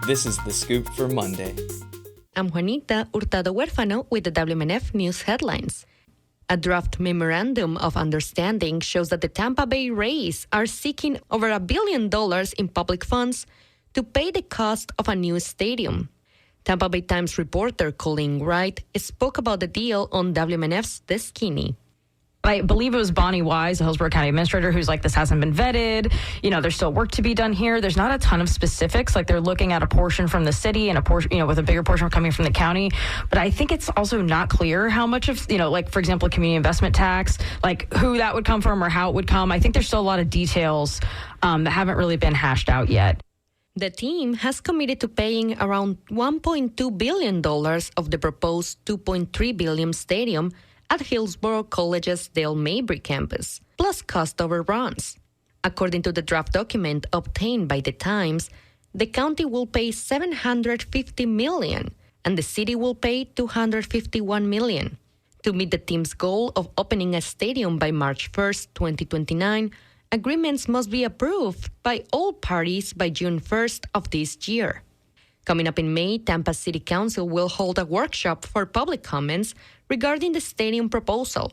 This is The Scoop for Monday. I'm Juanita Hurtado Huérfano with the WMNF News headlines. A draft memorandum of understanding shows that the Tampa Bay Rays are seeking over $1 billion in public funds to pay the cost of a new stadium. Tampa Bay Times reporter Colleen Wright spoke about the deal on WMNF's The Skinny. I believe it was Bonnie Wise, the Hillsborough County Administrator, who's like, this hasn't been vetted. There's still work to be done here. There's not a ton of specifics. Like, they're looking at a portion from the city and a portion, with a bigger portion coming from the county. But I think it's also not clear how much of, for example, community investment tax, like who that would come from or how it would come. I think there's still a lot of details that haven't really been hashed out yet. The team has committed to paying around $1.2 billion of the proposed $2.3 billion stadium at Hillsborough College's Dale Mabry campus, plus cost overruns. According to the draft document obtained by the Times, the county will pay $750 million and the city will pay $251 million. To meet the team's goal of opening a stadium by March 1st, 2029, agreements must be approved by all parties by June 1st of this year. Coming up in May, Tampa City Council will hold a workshop for public comments regarding the stadium proposal.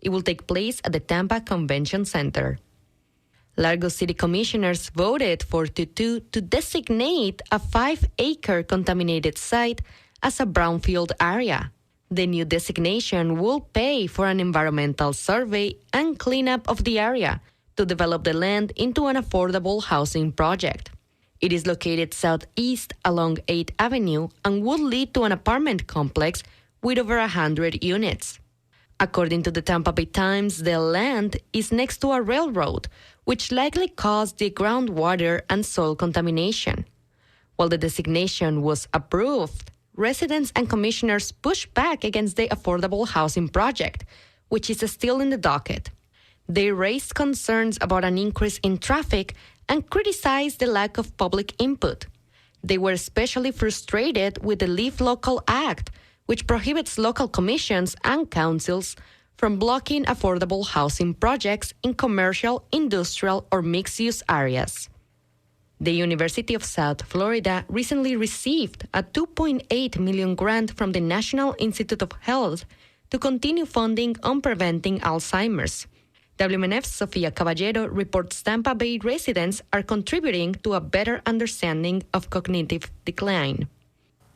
It will take place at the Tampa Convention Center. Largo City Commissioners voted 4-2 to designate a 5-acre contaminated site as a brownfield area. The new designation will pay for an environmental survey and cleanup of the area to develop the land into an affordable housing project. It is located southeast along 8th Avenue and would lead to an apartment complex with over 100 units. According to the Tampa Bay Times, the land is next to a railroad, which likely caused the groundwater and soil contamination. While the designation was approved, residents and commissioners pushed back against the affordable housing project, which is still in the docket. They raised concerns about an increase in traffic and criticized the lack of public input. They were especially frustrated with the Leave Local Act, which prohibits local commissions and councils from blocking affordable housing projects in commercial, industrial, or mixed-use areas. The University of South Florida recently received a $2.8 million grant from the National Institute of Health to continue funding on preventing Alzheimer's. WMNF's Sofia Caballero reports Tampa Bay residents are contributing to a better understanding of cognitive decline.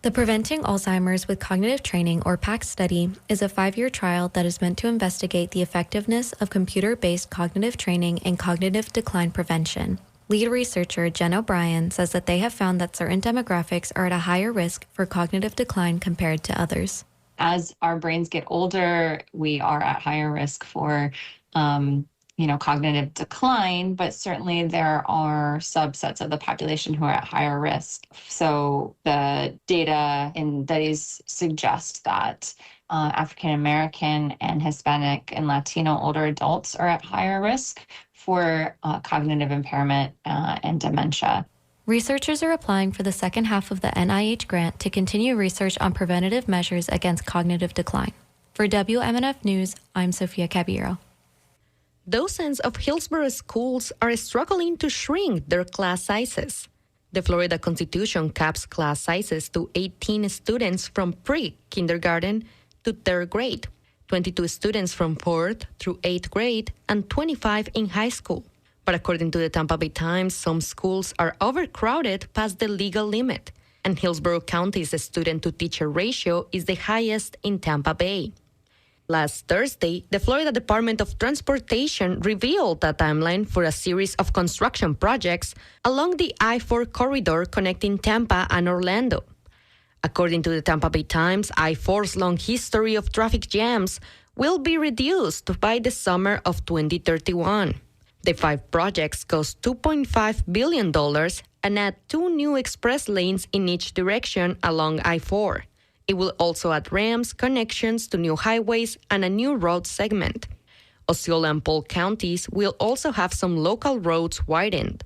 The Preventing Alzheimer's with Cognitive Training, or PACT study, is a 5-year trial that is meant to investigate the effectiveness of computer-based cognitive training in cognitive decline prevention. Lead researcher Jen O'Brien says that they have found that certain demographics are at a higher risk for cognitive decline compared to others. As our brains get older, we are at higher risk for cognitive decline, but certainly there are subsets of the population who are at higher risk. So the data in studies suggest that African American and Hispanic and Latino older adults are at higher risk for cognitive impairment and dementia. Researchers are applying for the second half of the NIH grant to continue research on preventative measures against cognitive decline. For WMNF News, I'm Sofia Caballero. Dozens of Hillsborough schools are struggling to shrink their class sizes. The Florida Constitution caps class sizes to 18 students from pre-kindergarten to 3rd grade, 22 students from 4th through 8th grade, and 25 in high school. But according to the Tampa Bay Times, some schools are overcrowded past the legal limit, and Hillsborough County's student-to-teacher ratio is the highest in Tampa Bay. Last Thursday, the Florida Department of Transportation revealed a timeline for a series of construction projects along the I-4 corridor connecting Tampa and Orlando. According to the Tampa Bay Times, I-4's long history of traffic jams will be reduced by the summer of 2031. The 5 projects cost $2.5 billion and add 2 new express lanes in each direction along I-4. It will also add ramps, connections to new highways, and a new road segment. Osceola and Polk counties will also have some local roads widened.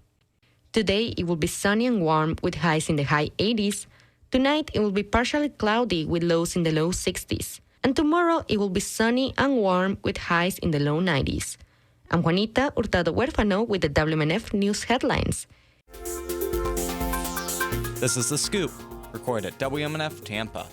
Today, it will be sunny and warm with highs in the high 80s. Tonight, it will be partially cloudy with lows in the low 60s. And tomorrow, it will be sunny and warm with highs in the low 90s. I'm Juanita Hurtado Huérfano with the WMNF News headlines. This is The Scoop, recorded at WMNF Tampa.